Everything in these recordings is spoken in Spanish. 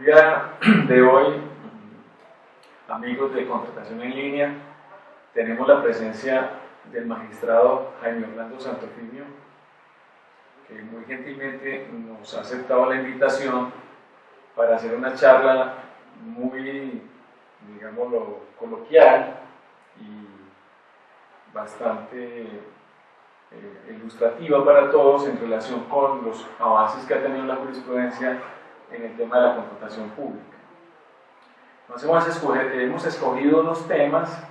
El día de hoy, amigos de Contratación en Línea, tenemos la presencia del magistrado Jaime Orlando Santofimio, que muy gentilmente nos ha aceptado la invitación para hacer una charla muy, digámoslo, coloquial y bastante ilustrativa para todos en relación con los avances que ha tenido la jurisprudencia en el tema de la contratación pública. Entonces hemos escogido unos temas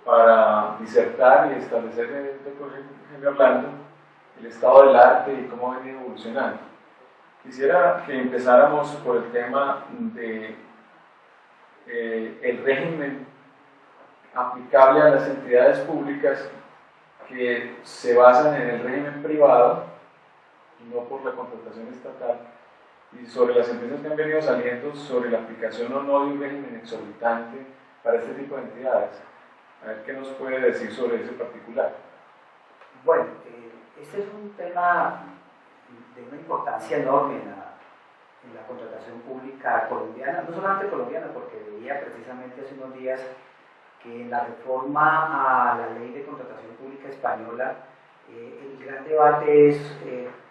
para disertar y establecer el doctor Jaime Orlando el estado del arte y cómo ha venido evolucionando. Quisiera que empezáramos por el tema de el régimen aplicable a las entidades públicas que se basan en el régimen privado y no por la contratación estatal, y sobre las sentencias que han venido saliendo sobre la aplicación o no de un régimen exorbitante para este tipo de entidades. A ver qué nos puede decir sobre ese particular. Bueno, este es un tema de una importancia enorme en la contratación pública colombiana, no solamente colombiana, porque veía precisamente hace unos días que en la reforma a la ley de contratación pública española, el gran debate es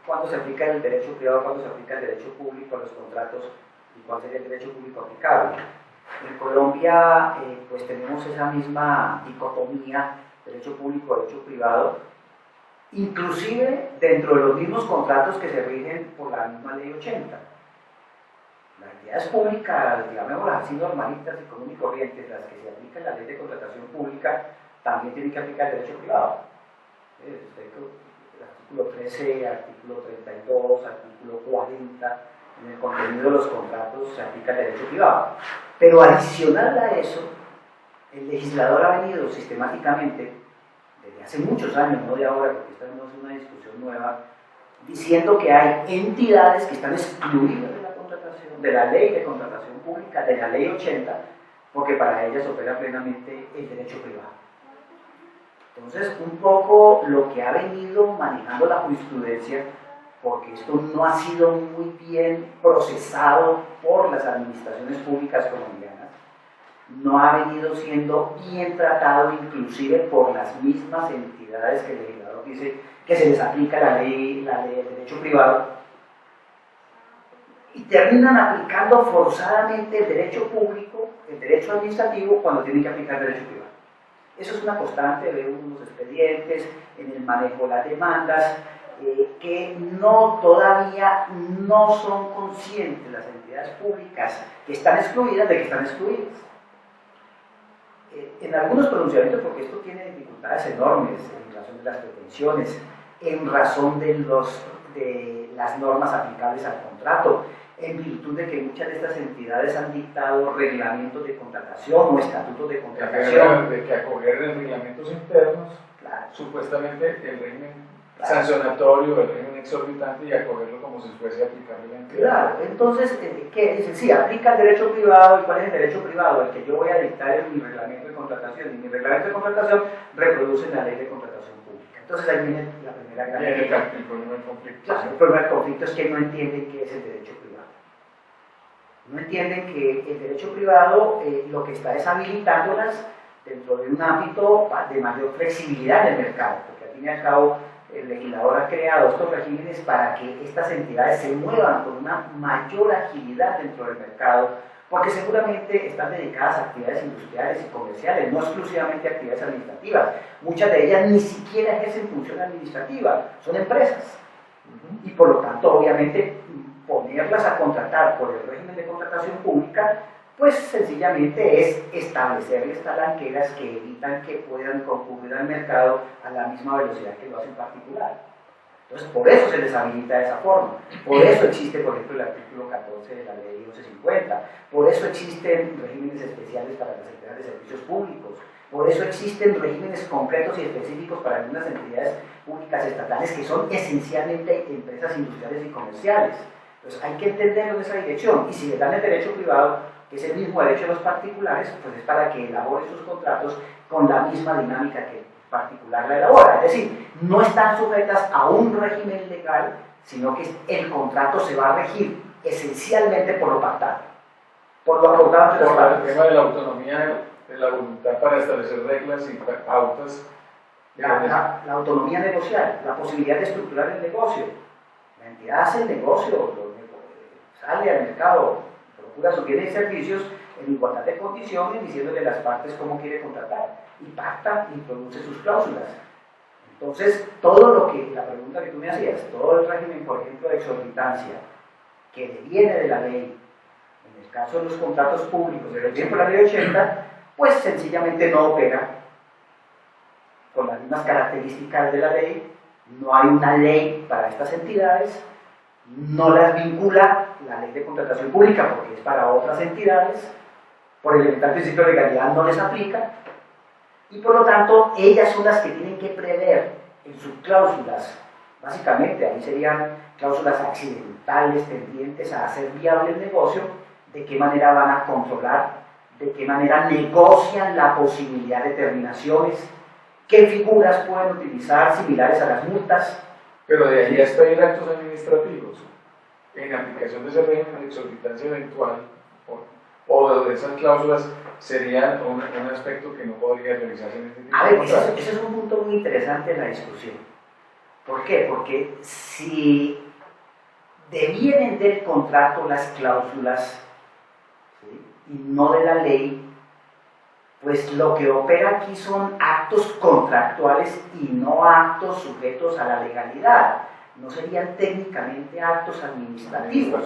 cuándo se aplica el derecho privado, cuándo se aplica el derecho público a los contratos y cuál sería el derecho público aplicable. En Colombia pues tenemos esa misma dicotomía, derecho público, derecho privado, inclusive dentro de los mismos contratos que se rigen por la misma ley 80. Las entidades públicas, llamémoslas así, normalistas y común y corrientes, las que se aplican la ley de contratación pública, también tienen que aplicar el derecho privado. El artículo 13, artículo 32, artículo 40, en el contenido de los contratos se aplica el derecho privado. Pero adicional a eso, el legislador ha venido sistemáticamente, desde hace muchos años, no de ahora, porque esta no es una discusión nueva, diciendo que hay entidades que están excluidas de la contratación, de la ley de contratación pública, de la ley 80, porque para ellas opera plenamente el derecho privado. Entonces, un poco lo que ha venido manejando la jurisprudencia, porque esto no ha sido muy bien procesado por las administraciones públicas colombianas, no ha venido siendo bien tratado inclusive por las mismas entidades que el legislador dice que se les aplica la ley del derecho privado, y terminan aplicando forzadamente el derecho público, el derecho administrativo, cuando tienen que aplicar el derecho privado. Eso es una constante, veo unos expedientes en el manejo de las demandas, que todavía no son conscientes las entidades públicas que están excluidas de que están excluidas. En algunos pronunciamientos, porque esto tiene dificultades enormes en razón de las pretensiones, en razón de las normas aplicables al contrato, en virtud de que muchas de estas entidades han dictado reglamentos de contratación o estatutos de contratación. De que acoger reglamentos internos, claro, supuestamente el régimen sancionatorio, el régimen exorbitante, y acogerlo como si fuese aplicable la entidad. Claro, entonces, ¿qué dicen? Sí, aplica el derecho privado. ¿Y cuál es el derecho privado? El que yo voy a dictar en mi reglamento de contratación, y mi reglamento de contratación reproduce la ley de contratación pública. Entonces ahí viene la primera gran... el problema del conflicto. Claro, el problema del conflicto es que no entienden qué es el derecho privado. No entienden que el derecho privado lo que está es habilitándolas dentro de un ámbito de mayor flexibilidad en el mercado, porque al fin y al cabo el legislador ha creado estos regímenes para que estas entidades se muevan con una mayor agilidad dentro del mercado, porque seguramente están dedicadas a actividades industriales y comerciales, no exclusivamente a actividades administrativas. Muchas de ellas ni siquiera ejercen función administrativa, son empresas. Y por lo tanto, obviamente, ponerlas a contratar por el régimen de contratación pública, pues sencillamente es establecerles talanqueras que evitan que puedan concurrir al mercado a la misma velocidad que lo hacen particular. Entonces, por eso se les habilita de esa forma. Por eso existe, por ejemplo, el artículo 14 de la ley 1150. Por eso existen regímenes especiales para las entidades de servicios públicos. Por eso existen regímenes concretos y específicos para algunas entidades públicas estatales que son esencialmente empresas industriales y comerciales. Entonces, hay que entenderlo en esa dirección. Y si le dan el derecho privado, que es el mismo derecho de los particulares, pues es para que elaboren sus contratos con la misma dinámica que el particular la elabora. Es decir, no están sujetas a un régimen legal, sino que el contrato se va a regir esencialmente por lo pactado. por lo acordado entre las Por el partes. tema de la autonomía, de la voluntad para establecer reglas y pautas. La autonomía negocial, la posibilidad de estructurar el negocio. La entidad hace el negocio, sale al mercado, procura sus bienes y servicios en igualdad de condiciones, diciéndole a las partes cómo quiere contratar, y pacta y produce sus cláusulas. Entonces, todo lo que, la pregunta que tú me hacías, todo el régimen, por ejemplo, de exorbitancia, que deviene de la ley, en el caso de los contratos públicos, que deviene por la ley 80, pues sencillamente no opera con las mismas características de la ley, no hay una ley para estas entidades, no las vincula la ley de contratación pública porque es para otras entidades, por el elemental principio de legalidad no les aplica, y por lo tanto ellas son las que tienen que prever en sus cláusulas, básicamente ahí serían cláusulas accidentales tendientes a hacer viable el negocio, de qué manera van a controlar, de qué manera negocian la posibilidad de terminaciones, qué figuras pueden utilizar similares a las multas. Pero de ahí hasta ir actos administrativos, en aplicación de ese régimen de exorbitancia eventual, o de esas cláusulas, sería un aspecto que no podría realizarse en este tipo A de ver, contratos. ese es un punto muy interesante en la discusión. ¿Por qué? Porque si devienen del contrato las cláusulas, ¿sí?, y no de la ley, pues lo que opera aquí son actos contractuales y no actos sujetos a la legalidad. No serían técnicamente actos administrativos.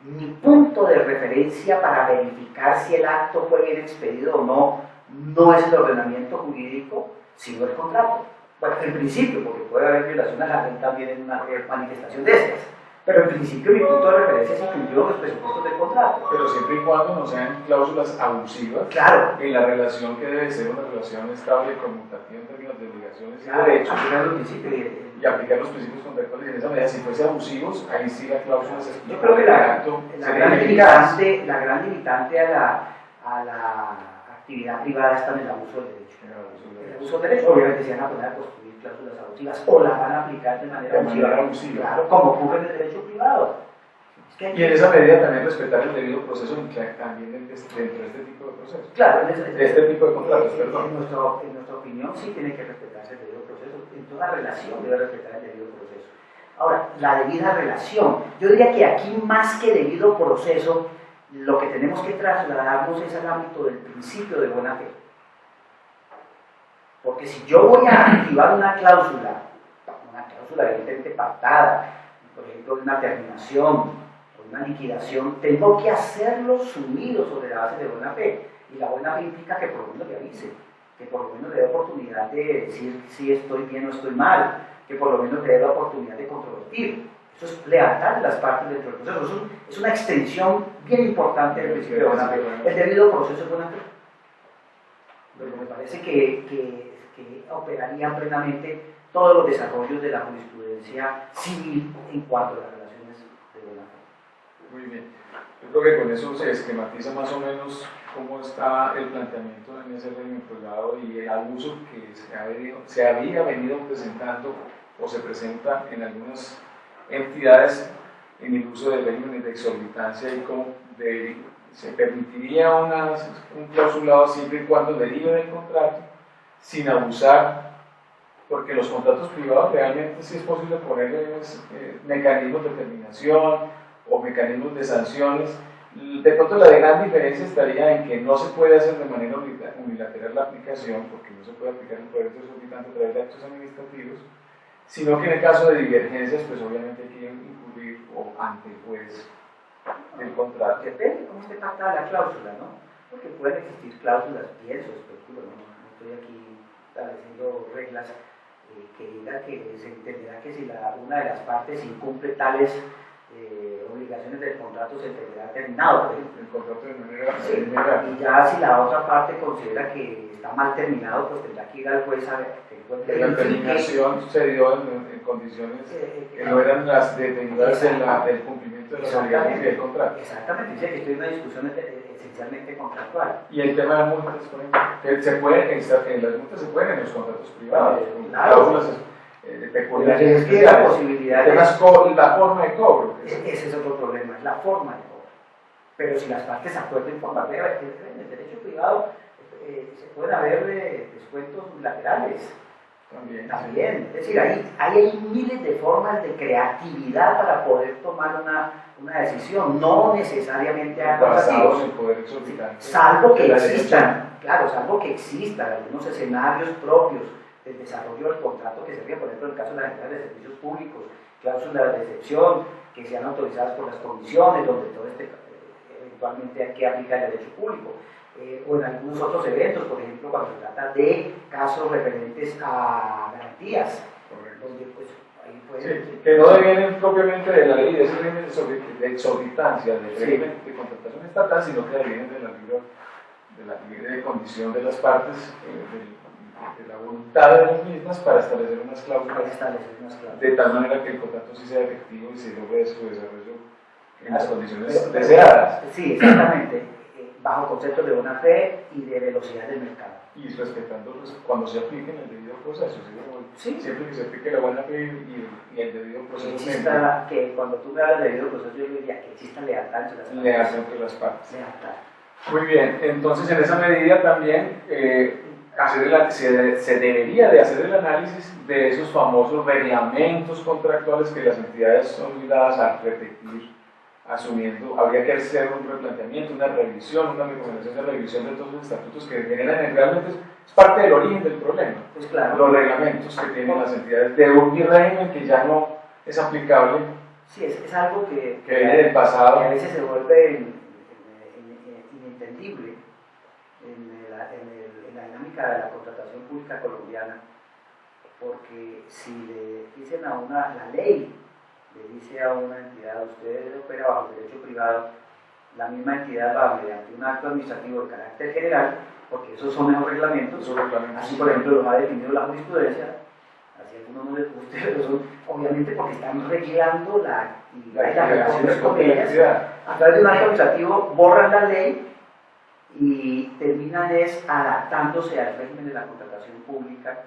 Mi punto de referencia para verificar si el acto fue bien expedido o no, no es el ordenamiento jurídico, sino el contrato. Bueno, en principio, porque puede haber violación a la ley también en una manifestación de estas. Pero en principio mi punto de referencia es incluido los presupuestos del contrato. Pero siempre y cuando no sean cláusulas abusivas, Claro. en la relación que debe ser una relación estable y conmutativa en términos de obligaciones y Claro, derechos, aplicar los principios. y aplicar los principios contractuales en esa medida. Si fuese abusivos, ahí sí la cláusula se Yo creo que la gran eficaz. limitante a la actividad privada está en el abuso del derecho. El abuso del derecho, obviamente, se van a poner a construir cláusulas abusivas o las van a aplicar de manera abusiva. Claro, como ocurre en el derecho privado. Y en esa medida también respetar el debido proceso también dentro de este tipo de procesos. Claro, de este tipo de contratos, perdón. En nuestra opinión sí tiene que respetarse el debido proceso. En toda relación debe respetar el debido proceso. Ahora, la debida relación. Yo diría que aquí más que debido proceso, lo que tenemos que trasladarnos es al ámbito del principio de buena fe. Porque si yo voy a activar una cláusula evidentemente pactada, por ejemplo, una terminación, una liquidación, tengo que hacerlo sumido sobre la base de buena fe. Y la buena fe implica que por lo menos le avise, que por lo menos le dé oportunidad de decir si estoy bien o estoy mal, que por lo menos le dé la oportunidad de controvertir. Eso es lealtad de las partes dentro del proceso. Eso es una extensión bien importante del principio de buena fe. El debido proceso es buena fe. Pero me parece que operarían plenamente todos los desarrollos de la jurisprudencia civil en cuanto a las relaciones de buena fe. Muy bien. Yo creo que con eso se esquematiza más o menos cómo está el planteamiento en ese régimen privado y el abuso que se había venido presentando o se presenta en algunas entidades en el uso del régimen de exorbitancia y cómo se permitiría un clausulado siempre y cuando derive del contrato sin abusar, porque los contratos privados realmente sí es posible ponerles mecanismos de terminación o mecanismos de sanciones. De pronto la gran diferencia estaría en que no se puede hacer de manera unilateral la aplicación, porque no se puede aplicar el poder exorbitante a través de actos administrativos, sino que en el caso de divergencias, pues obviamente hay que incurrir ante el juez del contrato. Depende cómo esté pactada la cláusula, ¿no? Porque pueden existir cláusulas, pienso, especulo, no estoy aquí estableciendo reglas que digan que se entenderá que si una de las partes incumple tales obligaciones del contrato se entenderá terminado, por ejemplo. El contrato de manera Sí, general. y ya si la otra parte considera que está mal terminado, pues tendrá que ir al juez a que el juez La terminación se dio en condiciones que no eran las derivadas del cumplimiento de las obligaciones del contrato. Exactamente, dice que estoy en una discusión esencialmente contractual. Y el tema de las multas, por ejemplo, que las multas se pueden en los contratos privados, con Claro. cláusulas peculiares. Es que la posibilidad la forma de cobro. Ese es otro problema, es la forma de cobro. pero si las partes acuerdan formar en el derecho privado, se pueden haber descuentos unilaterales. También. Es decir, hay miles de formas de creatividad para poder tomar una decisión, no necesariamente basados en poder exorbitante. Salvo que existan, claro, salvo que existan algunos escenarios propios del desarrollo del contrato que sería, por ejemplo, en el caso de las entidades de servicios públicos, cláusulas de excepción que sean autorizadas por las comisiones, donde todo eventualmente hay que aplicar el derecho público. O en algunos otros eventos, por ejemplo, cuando se trata de casos referentes a garantías, donde pues ahí puede... que no devienen propiamente de la ley de ese régimen de exorbitancia del régimen de contratación estatal, sino que devienen de la libre condición de las partes, de la voluntad de las mismas para establecer unas cláusulas, de tal manera que el contrato sí sea efectivo y se logre su desarrollo en las condiciones deseadas. Sí, exactamente. Bajo conceptos de buena fe y de velocidad del mercado. Y respetando cuando se aplique en el debido proceso, siempre que se aplique la buena fe y el debido proceso. Que cuando tú me hablas de debido proceso, yo diría que exista lealtad entre las partes. Lealtad entre las partes. Muy bien, entonces en esa medida también se debería de hacer el análisis de esos famosos reglamentos contractuales que las entidades son obligadas a repetir, asumiendo, habría que hacer un replanteamiento, una revisión, una recomendación de revisión de todos los estatutos que generan realmente es parte del origen del problema. Pues claro. Los reglamentos que tienen las entidades de un régimen que ya no es aplicable. Sí, es algo que viene del pasado. Que a veces se vuelve inentendible en la dinámica de la contratación pública colombiana, porque si le dicen a la ley le dice a una entidad, usted opera bajo el derecho privado, la misma entidad va mediante un acto administrativo de carácter general, porque esos son esos reglamentos, así por ejemplo lo ha definido la jurisprudencia, así algunos no les guste, pero son obviamente porque están reglando las relaciones con ellas, a través de un acto administrativo borran la ley y terminan adaptándose al régimen de la contratación pública,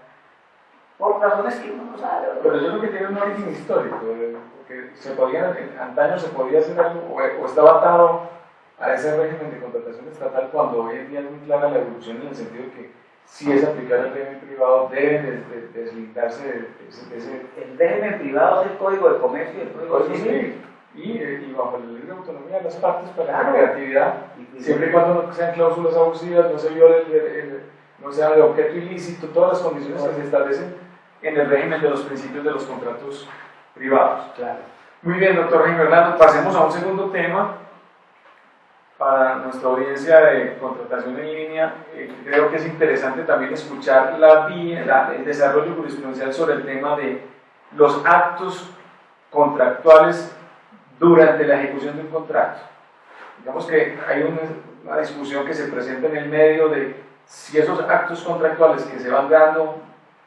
por razones que uno no sabe. Pero yo creo que tiene un origen histórico, porque antaño se podía hacer algo, o estaba atado a ese régimen de contratación estatal, cuando hoy en día es muy clara la evolución en el sentido de que si es aplicar el régimen privado, debe deslindarse de ese... El régimen privado es el Código de Comercio y el Código Civil. Y bajo la libre autonomía de las partes para la creatividad, siempre y cuando no sean cláusulas abusivas, no se viole no sea de objeto ilícito, todas las condiciones que se establecen en el régimen de los principios de los contratos privados. Claro. Muy bien, doctor Jaime Hernando, pasemos a un segundo tema para nuestra audiencia de contratación en línea. Creo que es interesante también escuchar el desarrollo jurisprudencial sobre el tema de los actos contractuales durante la ejecución de un contrato. Digamos que hay una discusión que se presenta en el medio de si esos actos contractuales que se van dando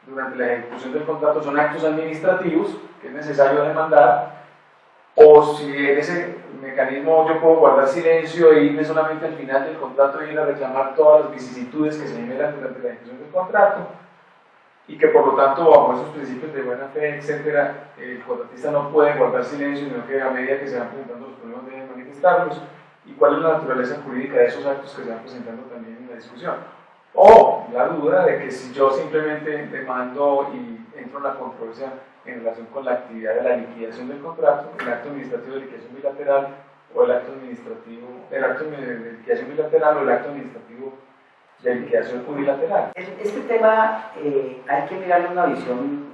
durante la ejecución del contrato son actos administrativos que es necesario demandar, o si en ese mecanismo yo puedo guardar silencio e irme solamente al final del contrato y ir a reclamar todas las vicisitudes que se generan durante la ejecución del contrato, y que por lo tanto bajo esos principios de buena fe, etcétera, el contratista no puede guardar silencio, sino que a medida que se van presentando los problemas debe manifestarlos, y cuál es la naturaleza jurídica de esos actos que se van presentando también en la discusión. O la duda de que si yo simplemente demando y entro en la controversia en relación con la actividad de la liquidación del contrato, el acto administrativo de liquidación bilateral o el acto de liquidación bilateral o el acto administrativo de liquidación unilateral. Este tema hay que mirarle una visión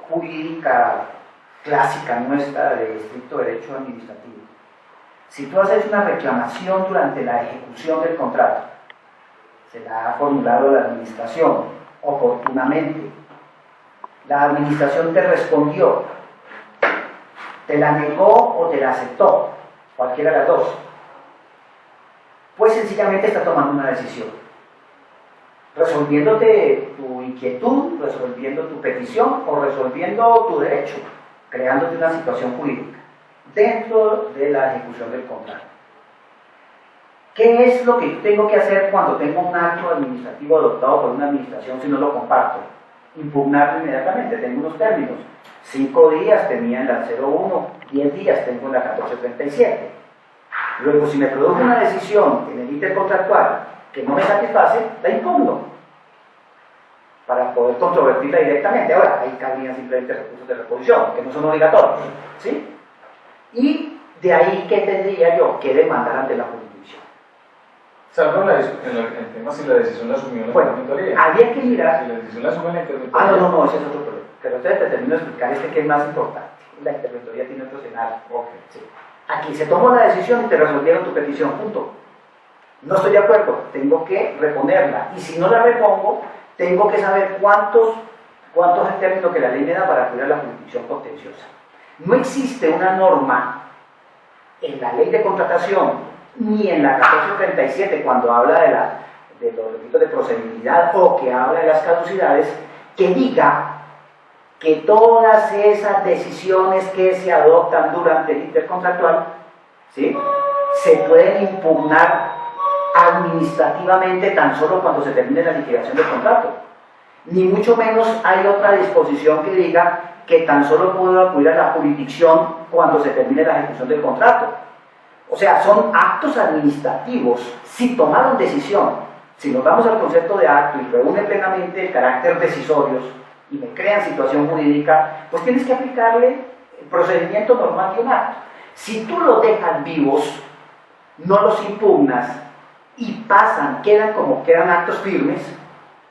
jurídica clásica nuestra de estricto derecho administrativo. Si tú haces una reclamación durante la ejecución del contrato, se la ha formulado la administración oportunamente, la administración te respondió, te la negó o te la aceptó, cualquiera de las dos, pues sencillamente está tomando una decisión, resolviéndote tu inquietud, resolviendo tu petición o resolviendo tu derecho, creándote una situación jurídica dentro de la ejecución del contrato. ¿Qué es lo que tengo que hacer cuando tengo un acto administrativo adoptado por una administración si no lo comparto? Impugnarlo inmediatamente. Tengo unos términos. 5 días tenía en la 01, 10 días tengo en la 1437. Luego, si me produjo una decisión en el intercontractual que no me satisface, la impugno para poder controvertirla directamente. Ahora, ahí cabrían simplemente recursos de reposición, que no son obligatorios, ¿sí? Y de ahí, ¿qué tendría yo? Que demandar ante la jurisdicción. Salvo el tema si la decisión la asumió la interventoría. Había que mirar. Si la decisión la asume la interventoría. No, ese es otro problema. Pero entonces te termino de explicar este que es más importante. La interventoría tiene otro escenario. Okay. Sí. Aquí se tomó la decisión y te resolvieron tu petición, punto. No estoy de acuerdo, tengo que reponerla. Y si no la repongo, tengo que saber cuántos es el término que la ley me da para acudir a la jurisdicción contenciosa. No existe una norma en la ley de contratación ni en la 1437 cuando habla de los requisitos de procedibilidad o que habla de las caducidades que diga que todas esas decisiones que se adoptan durante el intercontractual, ¿sí?, se pueden impugnar administrativamente tan solo cuando se termine la liquidación del contrato. Ni mucho menos hay otra disposición que diga que tan solo puedo acudir a la jurisdicción cuando se termine la ejecución del contrato. O sea, son actos administrativos. Si tomaron decisión, si nos vamos al concepto de acto y reúne plenamente el carácter decisorios y me crean situación jurídica, pues tienes que aplicarle el procedimiento normal de un acto. Si tú los dejas vivos, no los impugnas y quedan como quedan actos firmes,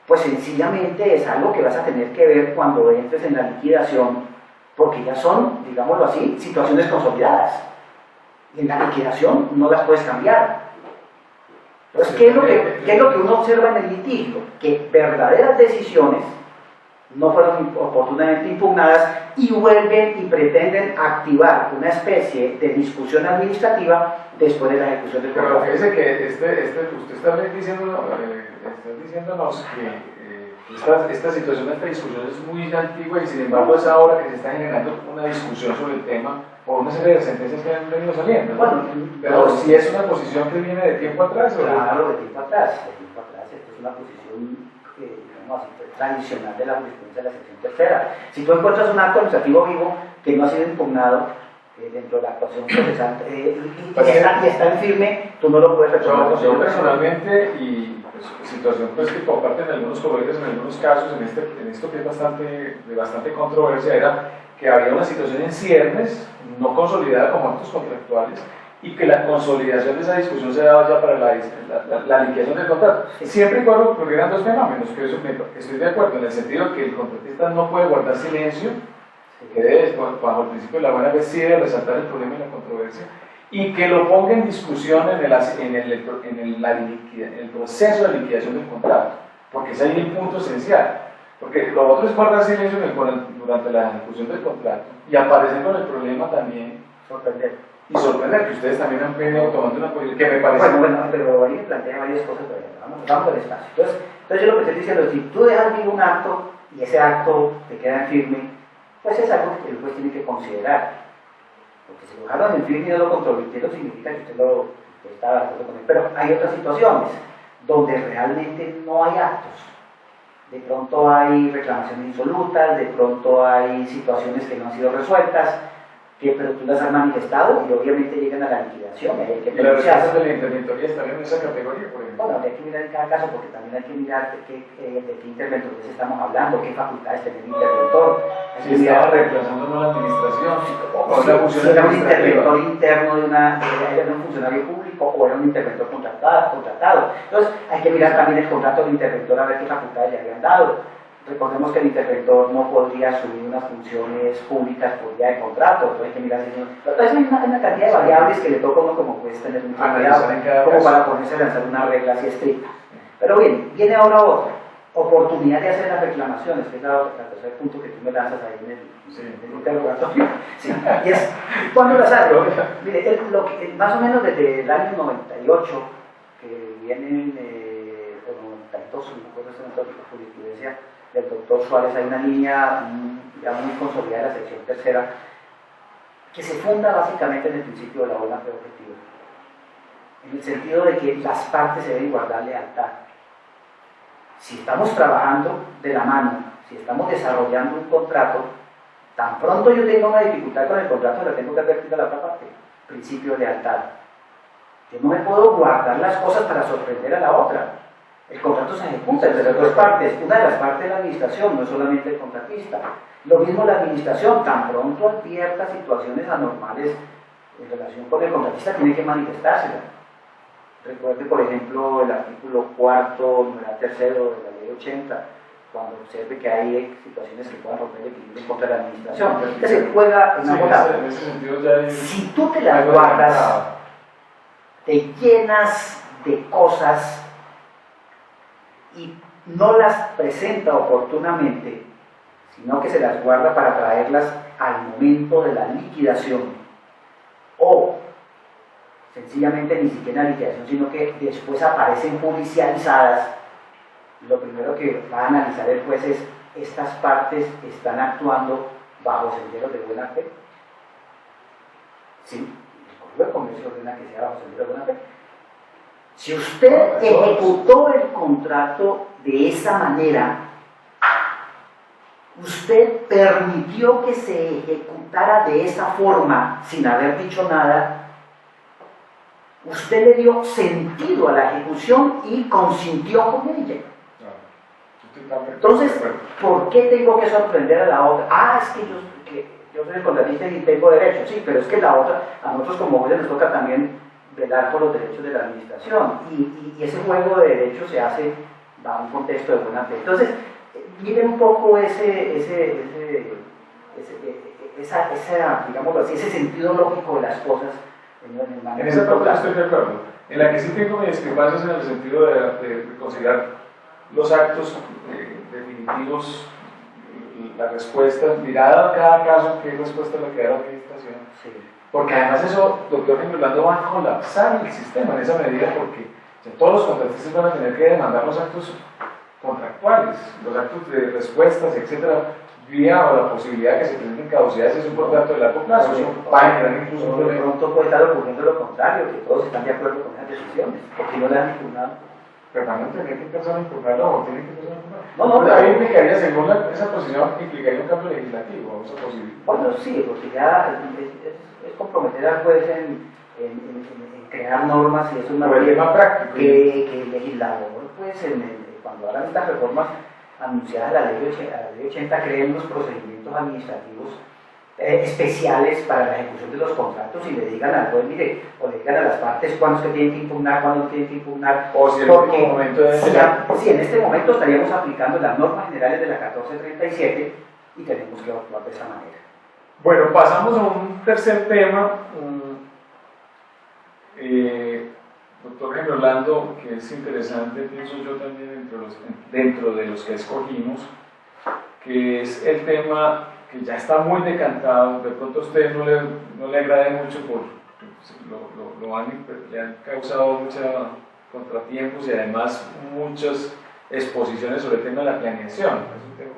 pues sencillamente es algo que vas a tener que ver cuando entres en la liquidación, porque ya son, digámoslo así, situaciones consolidadas. Y en la liquidación no las puedes cambiar. Entonces, ¿qué es lo que uno observa en el litigio? Que verdaderas decisiones no fueron oportunamente impugnadas y vuelven y pretenden activar una especie de discusión administrativa después de la ejecución del contrato. Pero fíjese que usted está diciéndonos que esta situación, esta discusión es muy antigua y sin embargo es ahora que se está generando una discusión sobre el tema por una serie de sentencias que han venido saliendo. Bueno, pero si es una posición que viene de tiempo atrás. Claro, de tiempo atrás. Esto es una posición digamos así, tradicional de la jurisprudencia de la sección tercera. Si tú encuentras un acto administrativo vivo que no ha sido impugnado dentro de la actuación procesal y está en firme, tú no lo puedes resolver. Yo personalmente, y pues, situación pues, que comparten algunos colegas en algunos casos, en esto que es de bastante controversia, era que había una situación en ciernes, no consolidada como actos contractuales, y que la consolidación de esa discusión se daba ya para la liquidación del contrato. Siempre y cuando ocurrieran dos fenómenos, que eso estoy de acuerdo, en el sentido que el contratista no puede guardar silencio, que debe, bajo el principio de la buena fe, sí debe resaltar el problema y la controversia, y que lo ponga en discusión en el proceso de liquidación del contrato, porque ese es el punto esencial. Porque lo otro es guardar silencio durante la ejecución del contrato y aparecer con el problema también, sorprender, que ustedes también han venido tomando una posición que me parece. Bueno, pero ahí me plantea varias cosas, pero vamos al espacio. Entonces yo lo que estoy diciendo es, si tú dejas vivo un acto y ese acto te queda en firme, pues es algo que el juez tiene que considerar. Porque si lo dejaron en firme y no lo controvirtieron, significa que usted está de acuerdo con él. Pero hay otras situaciones donde realmente no hay actos. De pronto hay reclamaciones insolutas, de pronto hay situaciones que no han sido resueltas, pero tú las has manifestado y obviamente llegan a la liquidación. Hay que y las respuestas de la interventoría están en esa categoría, por ejemplo. Bueno, hay que mirar en cada caso porque también hay que mirar de qué interventores estamos hablando, qué facultades tiene el interventor. Si estaba reemplazando no la administración, o si era un interventor interno era un funcionario público o era un interventor contratado. Entonces hay que mirar también el contrato del interventor a ver qué facultades le habían dado. Recordemos que el interventor no podría asumir unas funciones públicas por vía de contrato, entonces hay que mirar si hay una cantidad de variables que le toca a uno como juez tener mucho cuidado, como para ponerse a lanzar una regla así estricta. Pero bien, viene ahora otra, oportunidad de hacer las reclamaciones, que es el tercer punto que tú me lanzas ahí en el interrogatorio. Sí, y es, ¿cuándo las hago? Mire, más o menos desde el año 98, que vienen, o 92, no me acuerdo si no la jurisprudencia del doctor Suárez, hay una línea ya muy consolidada de la sección tercera que se funda básicamente en el principio de la buena fe objetiva, en el sentido de que las partes deben guardar lealtad. Si estamos trabajando de la mano, si estamos desarrollando un contrato, tan pronto yo tenga una dificultad con el contrato, la tengo que advertir a la otra parte. Principio de lealtad. Yo no me puedo guardar las cosas para sorprender a la otra. El contrato se ejecuta entre las dos partes. Una de las partes de la administración, no es solamente el contratista. Lo mismo la administración, tan pronto advierta situaciones anormales en relación con el contratista, tiene que manifestársela. Recuerde, por ejemplo, el artículo 4, numeral 3 de la ley 80, cuando observe que hay situaciones que puedan romper el equilibrio en contra de la administración. Entonces se juega en ambos lados. Si tú te las guardas, te llenas de cosas y no las presenta oportunamente, sino que se las guarda para traerlas al momento de la liquidación, o sencillamente ni siquiera la liquidación, sino que después aparecen judicializadas, lo primero que va a analizar el juez es: ¿estas partes están actuando bajo senderos de buena fe? Sí, el Código de Comercio ordena que sea bajo senderos de buena fe. Si usted ejecutó el contrato de esa manera, usted permitió que se ejecutara de esa forma sin haber dicho nada, usted le dio sentido a la ejecución y consintió con ella. Entonces, ¿por qué tengo que sorprender a la otra? Ah, es que yo soy el contratista y tengo derechos. Sí, pero es que la otra, a nosotros como jueces nos toca también velar por los derechos de la administración. Y ese juego de derechos se hace bajo un contexto de buena fe. Entonces, miren un poco digámoslo así, ese sentido lógico de las cosas. En esa parte estoy de acuerdo. En la que sí tengo mis discrepancias en el sentido de considerar los actos definitivos, la respuesta, mirada a cada caso, qué respuesta le queda a la administración. Sí. Porque además eso, doctor Orlando, va a colapsar el sistema en esa medida, porque todos los contratistas van a tener que demandar los actos contractuales, los actos de respuestas, etcétera, vía o la posibilidad de que se presenten caducidades si es un contrato de largo plazo. Va a generar incluso un de pronto puede estar ocurriendo lo contrario, que todos están de acuerdo con esas decisiones, porque no le han impugnado. Pero van a tener que empezar a impugnarlo o tienen que empezar a impugnarlo. No, ahí implicaría, según esa posición, implicaría un cambio legislativo, esa posibilidad. Bueno, sí, porque ya es comprometer al juez en crear normas, y eso es una tema práctico. Que el legislador, pues, cuando hagan estas reformas anunciadas a la ley 80, creen unos procedimientos administrativos especiales para la ejecución de los contratos y le digan al juez, mire, o le digan a las partes cuándo es que tienen que impugnar, cuándo no tienen que impugnar, o si en este momento si en este momento estaríamos aplicando las normas generales de la 1437 y tenemos que actuar de esa manera. Bueno, pasamos a un tercer tema, doctor Henry Orlando, que es interesante, pienso yo también dentro de los que escogimos, que es el tema que ya está muy decantado, de pronto a ustedes no le agrade mucho le han causado muchos contratiempos y además muchas exposiciones sobre el tema de la planeación. Es un tema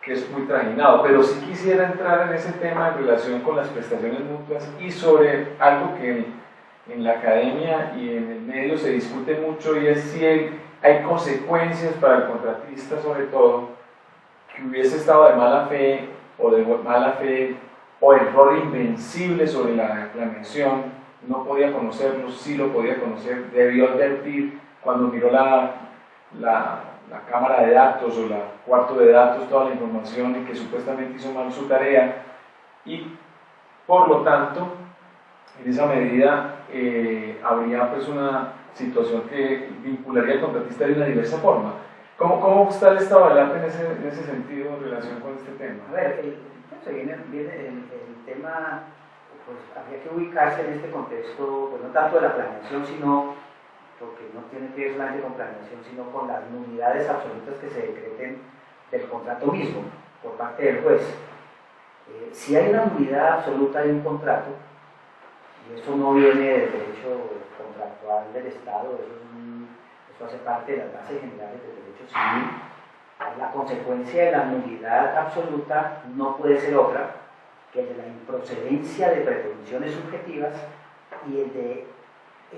que es muy trajinado, pero sí quisiera entrar en ese tema en relación con las prestaciones mutuas y sobre algo que en la academia y en el medio se discute mucho, y es si hay consecuencias para el contratista, sobre todo, que hubiese estado de mala fe o error invencible sobre la planeación, no podía conocerlo, sí lo podía conocer, debió advertir cuando miró la cámara de datos o la cuarto de datos toda la información y que supuestamente hizo mal su tarea, y por lo tanto en esa medida habría pues una situación que vincularía al contratista de una diversa forma. ¿Cómo está el estado del arte en ese sentido en relación con este tema? A ver, viene el tema, pues habría que ubicarse en este contexto, pues no tanto de la planeación, sino, porque no tiene que ver solamente con planeación, sino con las nulidades absolutas que se decreten del contrato mismo por parte del juez. Si hay una nulidad absoluta de un contrato, y eso no viene del derecho contractual del Estado, eso hace parte de las bases generales del derecho civil, la consecuencia de la nulidad absoluta no puede ser otra que el de la improcedencia de pretensiones subjetivas y el de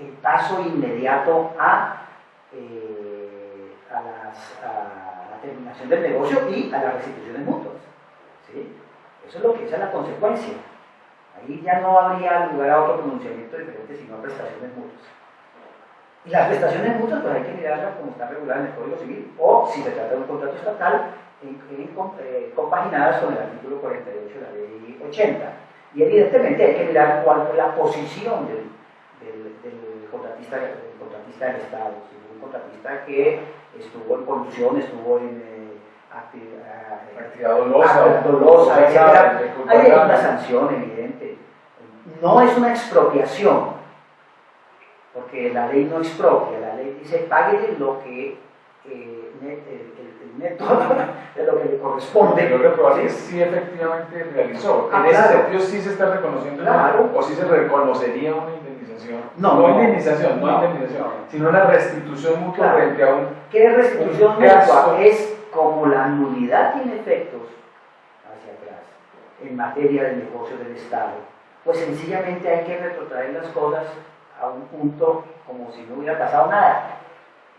el paso inmediato a la terminación del negocio y a las restituciones mutuas. ¿Sí? Eso es lo que es la consecuencia. Ahí ya no habría lugar a otro pronunciamiento diferente, sino prestaciones mutuas. Y las prestaciones mutuas, pues hay que mirarlas como están reguladas en el Código Civil, o si se trata de un contrato estatal, compaginadas con el artículo 48 de la Ley 80. Y evidentemente hay que mirar cuál fue la posición del contratista del Estado. Si fue un contratista que estuvo en corrupción, estuvo en actividad dolosa, etc. Hay una sanción evidente. No es una expropiación, porque la ley no expropia, la ley dice páguele lo que el neto de lo que le corresponde. Lo que probar que sí efectivamente realizó. En ese claro. sentido sí se está reconociendo, Claro. o sí se reconocería una indemnización. No, indemnización, no. sino una restitución mutua Claro. frente a un. ¿Qué es restitución un gasto? mutua? Es como la nulidad tiene efectos hacia atrás en materia de negocio del Estado, pues sencillamente hay que retrotraer las cosas a un punto como si no hubiera pasado nada.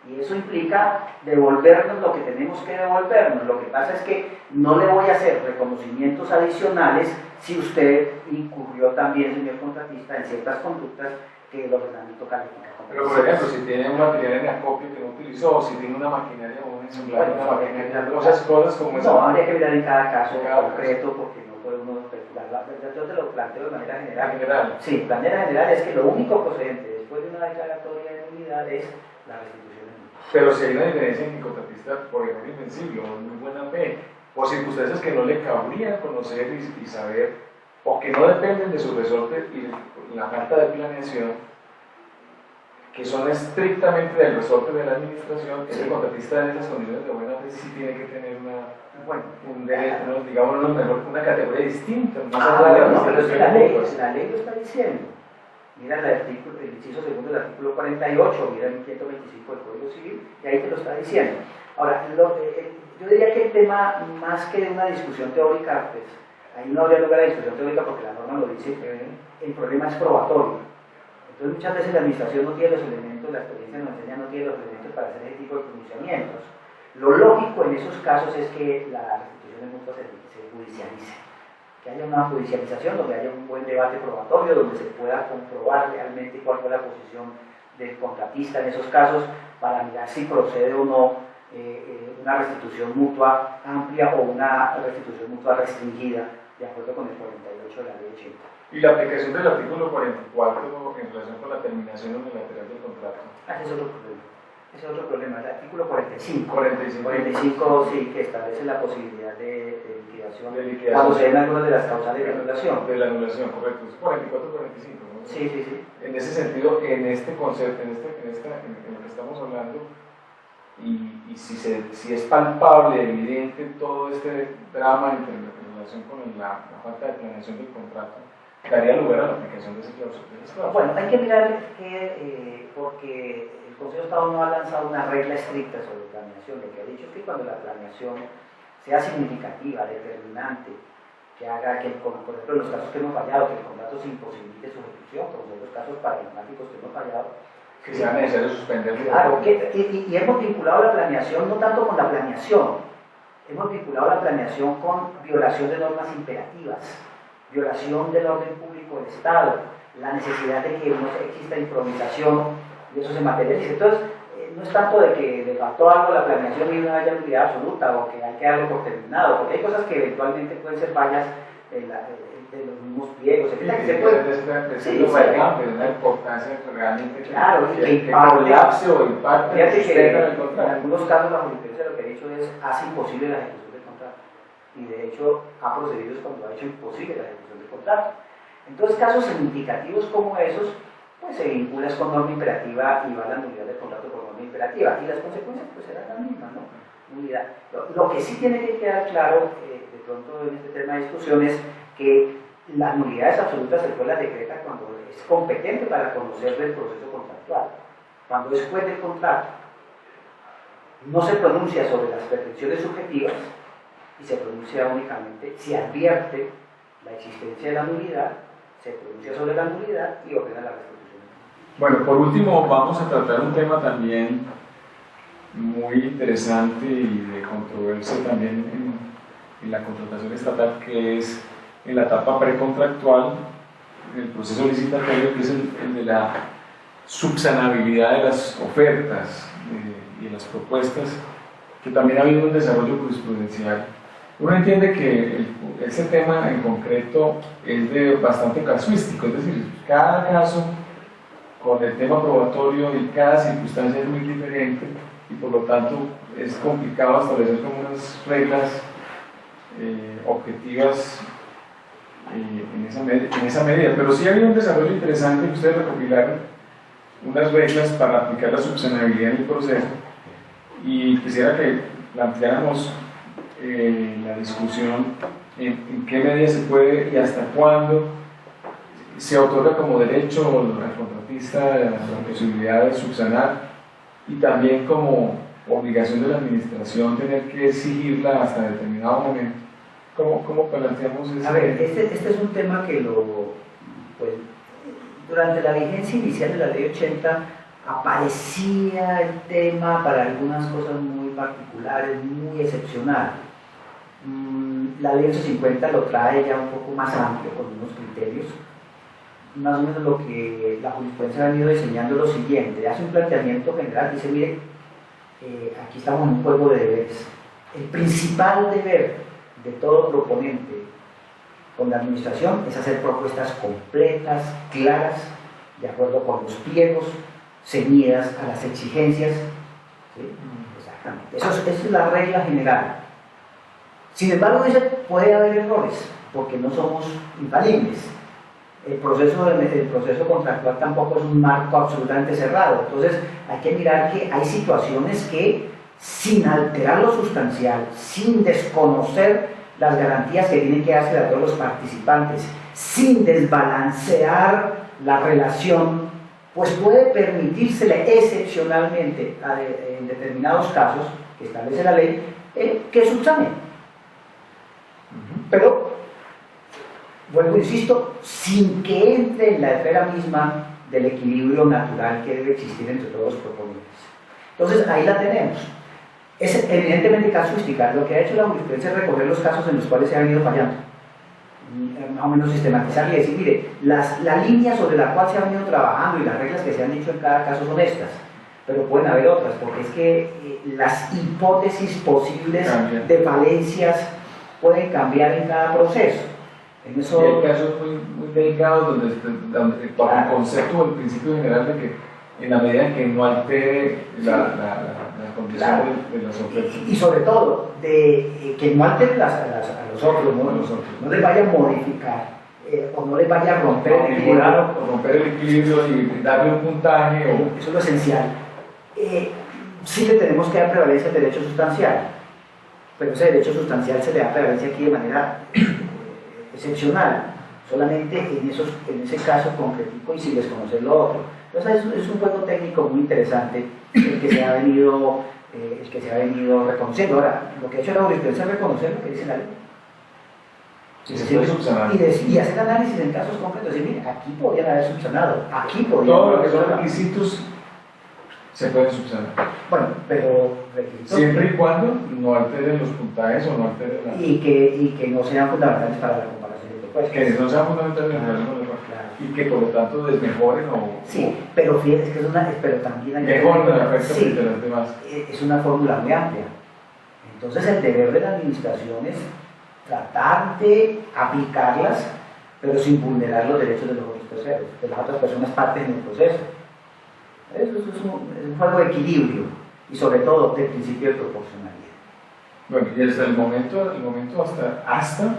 Y eso implica devolvernos lo que tenemos que devolvernos. Lo que pasa es que no le voy a hacer reconocimientos adicionales si usted incurrió también, señor contratista, en ciertas conductas que el ordenamiento califica como. Pero por ejemplo, si tiene un material en acopio que no utilizó, si tiene una maquinaria o un ensamblaje, una maquinaria, cosas como esa. No, habría que mirar en cada caso concreto porque no puede uno especular. Yo te lo planteo de manera general. Sí, de manera general es que lo único procedente después de una declaratoria de nulidad es la restitución. Pero si hay una diferencia en que el contratista, por ejemplo, invencible o muy buena fe, o circunstancias que no le cabría conocer y saber, o que no dependen de su resorte y la falta de planeación, que son estrictamente del resorte de la administración, ese contratista en esas condiciones de buena fe sí tiene que tener una categoría distinta. Pero es que la ley lo está diciendo. Mira el inciso segundo del artículo 48, mira el 125 del Código Civil, y ahí te lo está diciendo. Ahora, yo diría que el tema, más que de una discusión teórica, pues ahí no habría lugar a discusión teórica porque la norma lo dice, el problema es probatorio. Entonces muchas veces la administración no tiene los elementos, la experiencia nos enseña no tiene los elementos para hacer ese tipo de pronunciamientos. Lo lógico en esos casos es que la restitución de mutuas se judicialice, que haya una judicialización donde haya un buen debate probatorio, donde se pueda comprobar realmente cuál fue la posición del contratista en esos casos para mirar si procede o no una restitución mutua amplia o una restitución mutua restringida de acuerdo con el 48 de la Ley 80. Y la aplicación del artículo 44 en relación con la terminación unilateral del contrato. Ese es otro problema. Ese es otro problema, el artículo 45. 45, sí, que establece la posibilidad de liquidación cuando se den algunas de las causales de anulación. De la anulación, correcto. Es 44-45, ¿no? Sí. En ese sentido, en este concepto, en lo que estamos hablando, y si es palpable, evidente todo este drama en relación con la falta de planeación del contrato, daría lugar a la aplicación de ese cláusula. Bueno, hay que mirar que, porque el Consejo de Estado no ha lanzado una regla estricta sobre planeación. Lo que ha dicho es que cuando la planeación sea significativa, determinante, que haga que, por ejemplo, en los casos que hemos fallado, que el contrato se imposibilite su ejecución, como son los casos paradigmáticos que hemos fallado, que sea necesario suspenderlo. Claro, y hemos vinculado la planeación no tanto con la planeación, hemos vinculado la planeación con violación de normas imperativas, violación del orden público del Estado, la necesidad de que no exista improvisación y eso se materialice. Entonces, no es tanto de que le faltó algo a la planeación y no haya nulidad absoluta o que hay que darlo por terminado, porque hay cosas que eventualmente pueden ser fallas de los mismos pliegos, etc. Una importancia realmente claro, que colapse o impacte en algunos casos la jurisprudencia lo que ha dicho es hace imposible la ejecución del contrato y de hecho ha procedido cuando ha hecho imposible la ejecución del contrato. Entonces casos significativos como esos pues se vinculan con norma imperativa y va la nulidad del contrato por norma imperativa y las consecuencias pues serán las mismas, ¿no? Nulidad. Lo que sí tiene que quedar claro de pronto en este tema de discusión es que las nulidades absolutas el juez las decreta cuando es competente para conocer del proceso contractual. Cuando es juez del contrato, no se pronuncia sobre las pretensiones subjetivas y se pronuncia únicamente si advierte la existencia de la nulidad, se pronuncia sobre la nulidad y ordena la restitución. Bueno, por último vamos a tratar un tema también muy interesante y de controversia también en la contratación estatal, que es en la etapa precontractual el proceso licitatorio, que es el de la subsanabilidad de las ofertas y de las propuestas, que también ha habido un desarrollo jurisprudencial. Uno entiende que ese tema en concreto es de bastante casuístico, es decir, cada caso con el tema probatorio y cada circunstancia es muy diferente y por lo tanto es complicado establecer como unas reglas objetivas en esa medida, pero sí había un desarrollo interesante que ustedes recopilaron unas reglas para aplicar la subsanabilidad en el proceso y quisiera que planteáramos la discusión en qué medida se puede y hasta cuándo se otorga como derecho al contratista la posibilidad de subsanar y también como obligación de la administración tener que exigirla hasta determinado momento. ¿Cómo planteamos eso? A ver, este es un tema que pues, durante la vigencia inicial de la Ley 80 aparecía el tema para algunas cosas muy particulares, muy excepcionales. La Ley 850 lo trae ya un poco más amplio, con unos criterios. Más o menos lo que la jurisprudencia ha venido diseñando es lo siguiente: hace un planteamiento general, dice, mire, aquí estamos en un juego de deberes. El principal deber de todo proponente con la administración es hacer propuestas completas, claras, de acuerdo con los pliegos, ceñidas a las exigencias. ¿Sí? Exactamente. Esa es la regla general. Sin embargo, dice, puede haber errores, porque no somos infalibles. El proceso contractual tampoco es un marco absolutamente cerrado. Entonces, hay que mirar que hay situaciones que, sin alterar lo sustancial, sin desconocer las garantías que tienen que darse a todos los participantes, sin desbalancear la relación, pues puede permitírsele excepcionalmente en determinados casos que establece la ley que subsane. Pero, vuelvo, insisto, sin que entre en la esfera misma del equilibrio natural que debe existir entre todos los proponentes. Entonces, ahí la tenemos. Es evidentemente casuística. Lo que ha hecho la jurisprudencia es recoger los casos en los cuales se han ido fallando, más o menos sistematizar y decir, mire, la línea sobre la cual se ha venido trabajando y las reglas que se han dicho en cada caso son estas, pero pueden haber otras, porque es que las hipótesis posibles de falencias pueden cambiar en cada proceso. En eso, y hay casos muy delicados donde bajo el concepto o el principio general de que en la medida en que no altere la condición claro, de las ofertas. y sobre todo, de que no altere a los otros, no les vaya a modificar o no les vaya a romper el equilibrio. O romper el equilibrio y darle un puntaje. Eso es lo esencial. Sí le tenemos que dar prevalencia al derecho sustancial, pero ese derecho sustancial se le da prevalencia aquí de manera excepcional, solamente en ese caso concretico y sin desconocer lo otro. Entonces es un juego técnico muy interesante el que se ha venido reconociendo. Ahora, lo que ha hecho la jurisprudencia es reconocer lo que dice la ley. Y hacer análisis en casos concretos. Decir, mire, aquí podrían haber subsanado, aquí podrían todo haber lo que son subsanado. requisitos se pueden subsanar. Bueno, pero requisitos siempre y cuando no alteren los puntajes o no alteren la... y que no sean fundamentales para la comparación de propuestas. Que no sean fundamentales para la comparación. Y que por lo tanto desmejoren o... Sí, pero fíjate que pero también hay... Mejoren la oferta sí, frente a las demás. Es una fórmula muy amplia. Entonces el deber de la administración es tratar de aplicarlas, pero sin vulnerar los derechos de los otros terceros, de las otras personas partes en el proceso. Eso es un juego de equilibrio y sobre todo del principio de proporcionalidad. Bueno, y hasta el momento hasta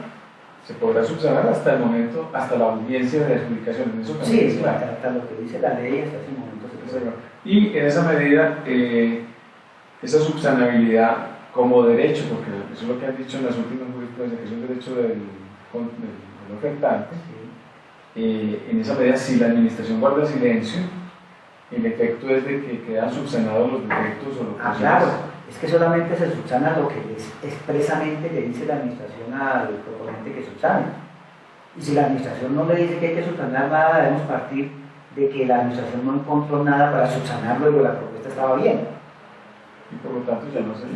se podrá subsanar hasta el momento, hasta la audiencia de adjudicación. Eso sí, hasta lo que dice la ley, hasta ese momento se puede. Y en esa medida, esa subsanabilidad como derecho, porque eso es lo que han dicho en las últimas jurisprudencias, que es un derecho del ofertante, en esa medida, si la administración guarda silencio, el efecto es de que quedan subsanados los defectos o los procesos. Claro, es que solamente se subsana lo que expresamente le dice la administración al proponente que subsane. Y si la administración no le dice que hay que subsanar nada, debemos partir de que la administración no encontró nada para subsanarlo y la propuesta estaba bien. Y por lo tanto ya no se...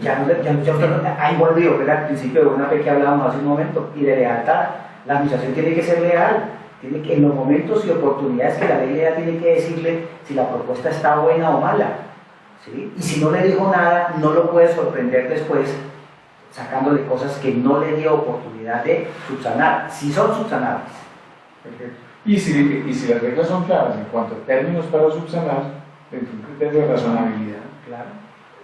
Ahí volvió, que era el principio de buena fe que hablábamos hace un momento, y de lealtad. La administración tiene que ser leal Tiene que, en los momentos y oportunidades que la ley le da, tiene que decirle si la propuesta está buena o mala, ¿sí? Y si no le dijo nada, no lo puede sorprender después sacándole cosas que no le dio oportunidad de subsanar, si son subsanables. Perfecto. Y si las reglas son claras en cuanto a términos para subsanar, dentro de un criterio de razonabilidad, Claro.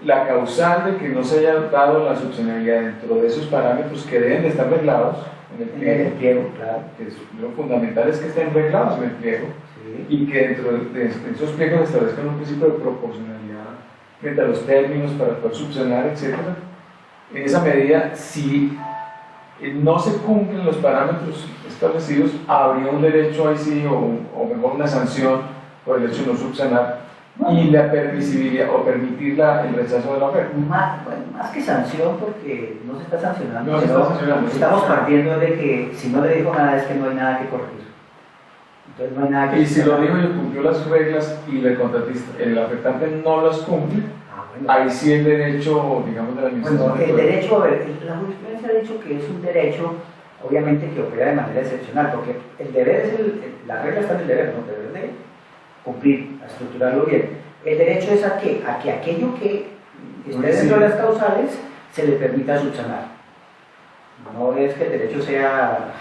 la causal de que no se haya dado la subsanabilidad dentro de esos parámetros que deben de estar reglados en el En el pliego, claro. que lo fundamental es que estén reglados en el pliego, Sí. y que dentro de esos pliegos establezcan un principio de proporcionalidad frente a los términos para poder subsanar, etc. En esa medida, si no se cumplen los parámetros establecidos, habría un derecho ahí sí, o mejor una sanción por el hecho de no subsanar, y la permisibilidad o permitir el rechazo de la oferta. Más que sanción, porque no se está sancionando, No se está sancionando. estamos partiendo de que si no le dijo nada es que no hay nada que corregir. Entonces no hay nada que Y si lo dijo y cumplió las reglas y el contratista, el ofertante no las cumple, bueno. ahí sí el derecho, digamos, de la administración. Bueno, el derecho, a ver, la jurisprudencia ha dicho que es un derecho, obviamente, que opera de manera excepcional, porque el deber es la regla está en el deber, ¿no? El deber de cumplir, a estructurarlo bien. El derecho es a que aquello que esté dentro de las causales se le permita subsanar. No es que el derecho sea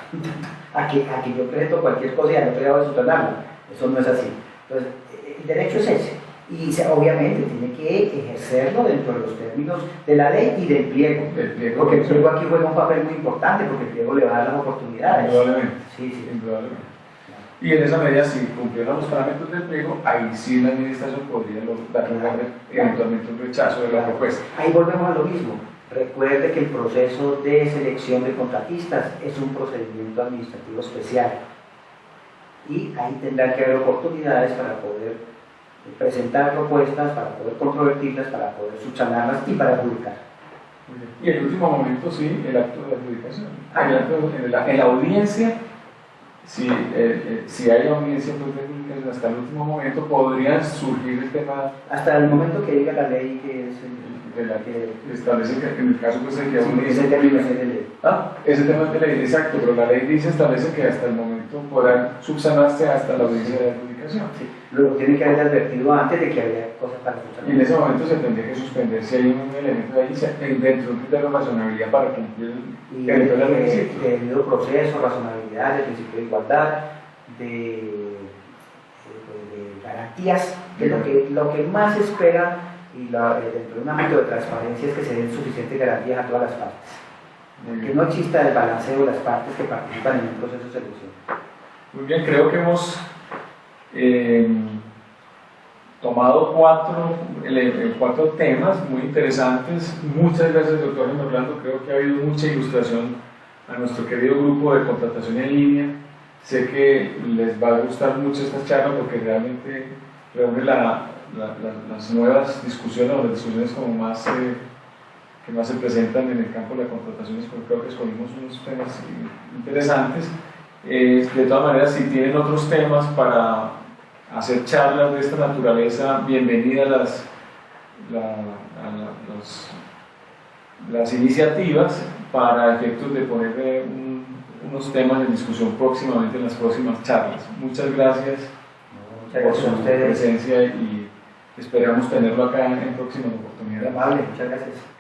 a que yo presento cualquier cosa y al otro día voy a subsanarlo. Eso no es así. Entonces, el derecho es ese. Y obviamente tiene que ejercerlo dentro de los términos de la ley y del pliego. Porque el pliego aquí juega un papel muy importante, porque el pliego le va a dar las oportunidades. Indudablemente. Sí. Indudablemente. Y en esa medida, si cumplieron los parámetros del pliego, ahí sí la administración podría dar lugar eventualmente un rechazo de la propuesta. Ahí volvemos a lo mismo. Recuerde que el proceso de selección de contratistas es un procedimiento administrativo especial. Y ahí tendrán que haber oportunidades para poder presentar propuestas, para poder controvertirlas, para poder subsanarlas y para adjudicar. Y el último momento, sí, el acto de adjudicación. En la audiencia, si hay audiencia pues, de adjudicación, hasta el último momento podría surgir el tema. Hasta el momento que diga la ley que es de la que establece que en el caso pues de que ese término es de ley. Ese tema es de ley, exacto, pero la ley dice, establece que hasta el momento podrán subsanarse hasta la audiencia de adjudicación. Sí. Luego tiene que haber advertido antes de que había cosas para subsanar. Y en ese momento se tendría que suspender si hay un elemento ahí dentro de un criterio de razonabilidad para cumplir el requisito. De debido proceso, razonabilidad, el principio de igualdad, de garantías, que lo que más espera y dentro de un ámbito de transparencia es que se den suficientes garantías a todas las partes. Que no exista desbalanceo de las partes que participan en un proceso de selección. Muy bien, creo que hemos tomado cuatro temas muy interesantes. Muchas gracias, doctor Orlando. Creo que ha habido mucha ilustración a nuestro querido grupo de contratación en línea. Sé que les va a gustar mucho esta charla porque realmente reúne las nuevas discusiones o las discusiones como que más se presentan en el campo de la contratación. Creo que escogimos unos temas interesantes. De todas maneras, si tienen otros temas para hacer charlas de esta naturaleza, bienvenidas las iniciativas para efectos de poner unos temas de discusión próximamente en las próximas charlas. Muchas gracias por su presencia y esperamos tenerlo acá en próximas oportunidades. Muy amable, muchas gracias.